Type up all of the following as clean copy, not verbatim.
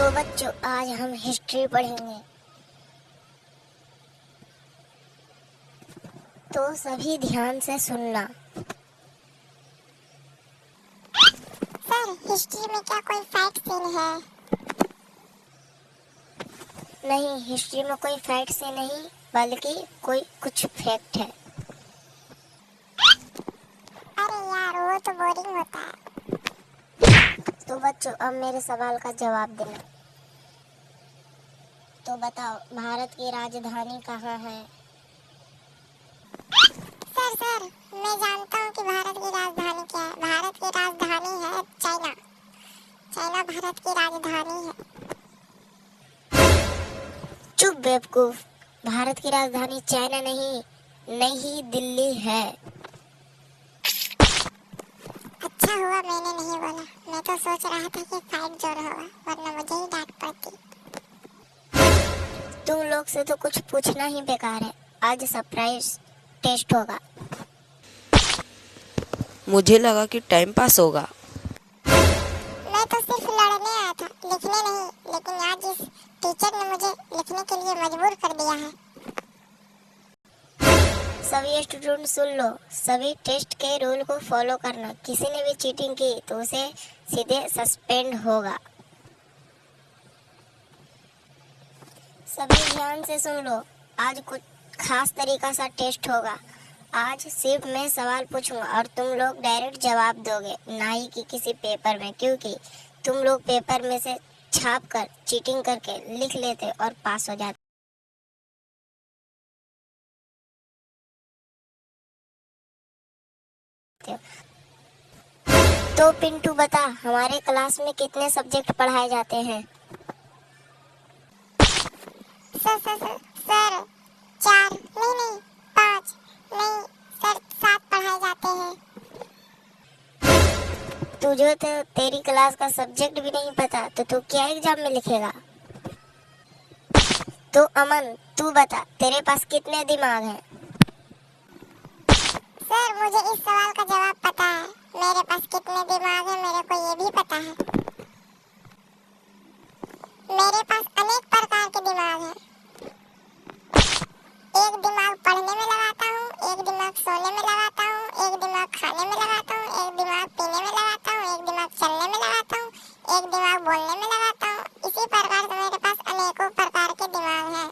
तो बच्चों आज हम हिस्ट्री पढ़ेंगे। तो सभी ध्यान से सुनना। सर हिस्ट्री में क्या कोई फैक्ट सीन है? नहीं, हिस्ट्री में कोई फैक्ट से नहीं बल्कि कोई कुछ फैक्ट है। अरे यार वो तो बोरिंग होता है। तो बच्चों अब मेरे सवाल का जवाब देना। तो बताओ भारत की राजधानी कहाँ है? सर मैं जानता हूँ कि भारत की राजधानी क्या है। भारत की राजधानी है चाइना। चाइना भारत की राजधानी है। चुप बेवकूफ, भारत की राजधानी चाइना नहीं, नई दिल्ली है। अच्छा हुआ मैंने नहीं बोला, मैं तो सोच रहा था कि फाइट जोर होगा वरना मुझे ही डांट पड़ती। तुम लोग से तो कुछ पूछना ही बेकार है। आज सरप्राइज टेस्ट होगा। मुझे लगा कि टाइम पास होगा। मैं तो सिर्फ लड़ने आया था, लिखने नहीं। लेकिन आज इस टीचर ने मुझे लिखने के लिए मजबूर कर दिया है। सभी स्टूडेंट सुन लो, सभी टेस्ट के रूल को फॉलो करना। किसी ने भी चीटिंग की तो उसे सीधे सस्पेंड होगा। सभी ध्यान से सुन लो, आज कुछ खास तरीका सा टेस्ट होगा। आज सिर्फ मैं सवाल पूछूंगा और तुम लोग डायरेक्ट जवाब दोगे, ना ही कि किसी पेपर में, क्योंकि तुम लोग पेपर में से छाप कर चीटिंग करके लिख लेते और पास हो जाते। तो पिंटू बता, हमारे क्लास में कितने सब्जेक्ट पढ़ाए जाते हैं? सर 4 नहीं 5 नहीं सर 7 पढ़ाए जाते हैं। तुझे तो तेरी क्लास का सब्जेक्ट भी नहीं पता तो तू क्या एग्जाम में लिखेगा? तो अमन तू बता, तेरे पास कितने दिमाग हैं? सर मुझे इस सवाल का जवाब पता है। मेरे पास कितने दिमाग है मेरे को ये भी पता है। मेरे पास अनेक प्रकार के दिमाग हैं। एक दिमाग पढ़ने में लगाता हूँ, एक दिमाग सोने में लगाता हूँ, एक दिमाग खाने में लगाता हूँ, एक दिमाग पीने में लगाता हूँ, एक दिमाग चलने में लगाता हूँ, एक दिमाग बोलने में लगाता हूँ। इसी प्रकार से मेरे पास अनेकों प्रकार के दिमाग हैं।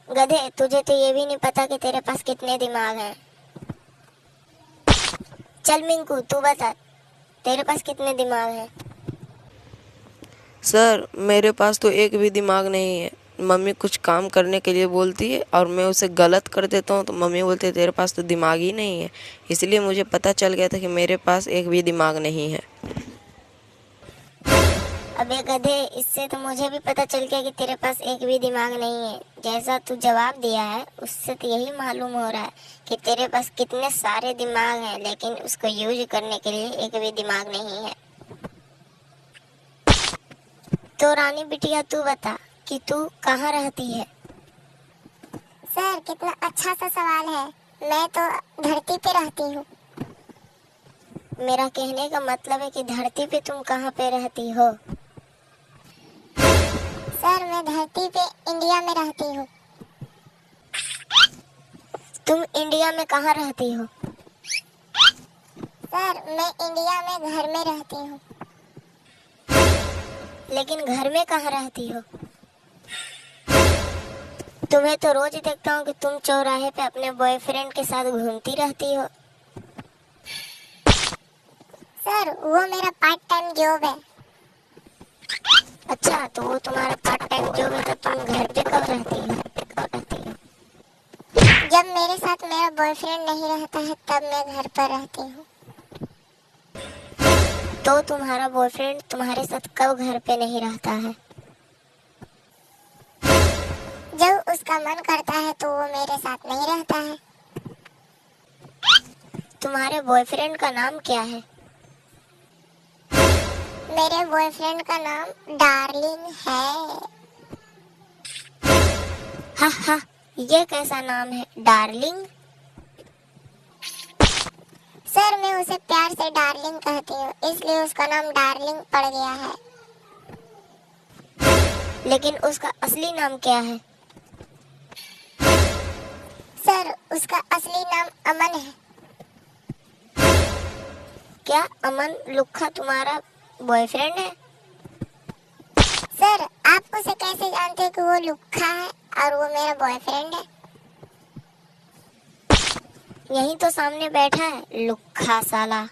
गधे, तुझे तो ये भी नहीं पता कि तेरे पास कितने दिमाग हैं। चल मिंकू तू बता, तेरे पास कितने दिमाग हैं? सर मेरे पास तो एक भी दिमाग नहीं है। मम्मी कुछ काम करने के लिए बोलती है और मैं उसे गलत कर देता हूँ तो मम्मी बोलती है तेरे पास तो दिमाग ही नहीं है। इसलिए मुझे पता चल गया था कि मेरे पास एक भी दिमाग नहीं है। अबे गधे, इससे तो मुझे भी पता चल गया कि तेरे पास एक भी दिमाग नहीं है। जैसा तू जवाब दिया है उससे तो यही मालूम हो रहा है कि तेरे पास कितने सारे दिमाग हैं, लेकिन उसको यूज करने के लिए एक भी दिमाग नहीं है। तो रानी बिटिया तू बता कि तू कहाँ रहती है? सर कितना अच्छा सा सवाल है। मैं तो धरती पे रहती हूँ। मेरा कहने का मतलब है कि धरती पे तुम कहाँ पे रहती हो? सर मैं धरती पे इंडिया में रहती हूँ। तुम इंडिया में कहाँ रहती हो? सर मैं इंडिया में घर में रहती हूँ। लेकिन घर में कहाँ रहती हो? तुम्हें तो रोज देखता हूँ कि तुम चौराहे पे अपने बॉयफ्रेंड के साथ घूमती रहती हो। सर वो मेरा पार्ट टाइम जॉब है। अच्छा, तो वो तुम्हारा पार्ट टाइम जॉब है, तो तुम घर पे कब रहती हो? जब मेरे साथ मेरा बॉयफ्रेंड नहीं रहता है तब मैं घर पर रहती हूँ। तो तुम्हारा बॉयफ्रेंड तुम्हारे साथ कब घर पे नहीं रहता है? जब उसका मन करता है तो वो मेरे साथ नहीं रहता है। तुम्हारे बॉयफ्रेंड का नाम क्या है? मेरे बॉयफ्रेंड का नाम डार्लिंग है। हा, ये कैसा नाम है डार्लिंग? उसे प्यार से डार्लिंग कहती हूँ, इसलिए उसका नाम डार्लिंग पड़ गया है। लेकिन उसका असली नाम क्या है? सर, उसका असली नाम अमन है। क्या अमन लुक्खा तुम्हारा बॉयफ्रेंड है? सर, आप उसे कैसे जानते हो कि वो लुक्खा है और वो मेरा बॉयफ्रेंड है? यही तो सामने बैठा है लुक्खा साला।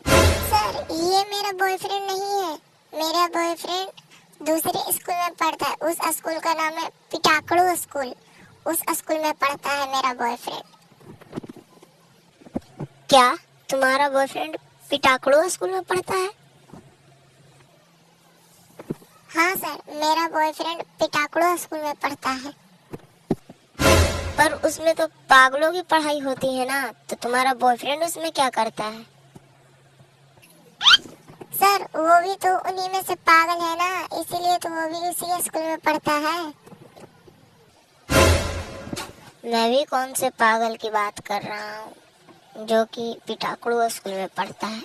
सर, ये मेरा बॉयफ्रेंड नहीं है। मेरा बॉयफ्रेंड दूसरे स्कूल में पढ़ता है। उस स्कूल का नाम है पिटाकड़ू स्कूल। उस स्कूल में पढ़ता है मेरा बॉयफ्रेंड। क्या तुम्हारा बॉयफ्रेंड पिटाकड़ू स्कूल में पढ़ता है? हाँ सर, मेरा बॉयफ्रेंड पिटाकड़ू स्कूल में पढ़ता है। पर उसमें तो पागलों की पढ़ाई होती है ना, तो तुम्हारा बॉयफ्रेंड उसमें क्या करता है? सर, वो भी तो उन्हीं में से पागल है ना, इसीलिए तो वो भी उसी स्कूल में पढ़ता है। मैं भी कौन से पागल की बात कर रहा हूँ जो कि पिटाकड़ू स्कूल में पढ़ता है।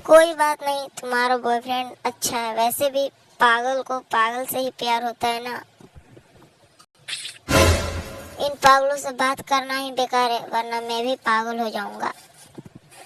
कोई बात नहीं, तुम्हारा बॉयफ्रेंड अच्छा है। वैसे भी पागल को पागल से ही प्यार होता है ना। इन पागलों से बात करना ही बेकार है, वरना मैं भी पागल हो जाऊंगा।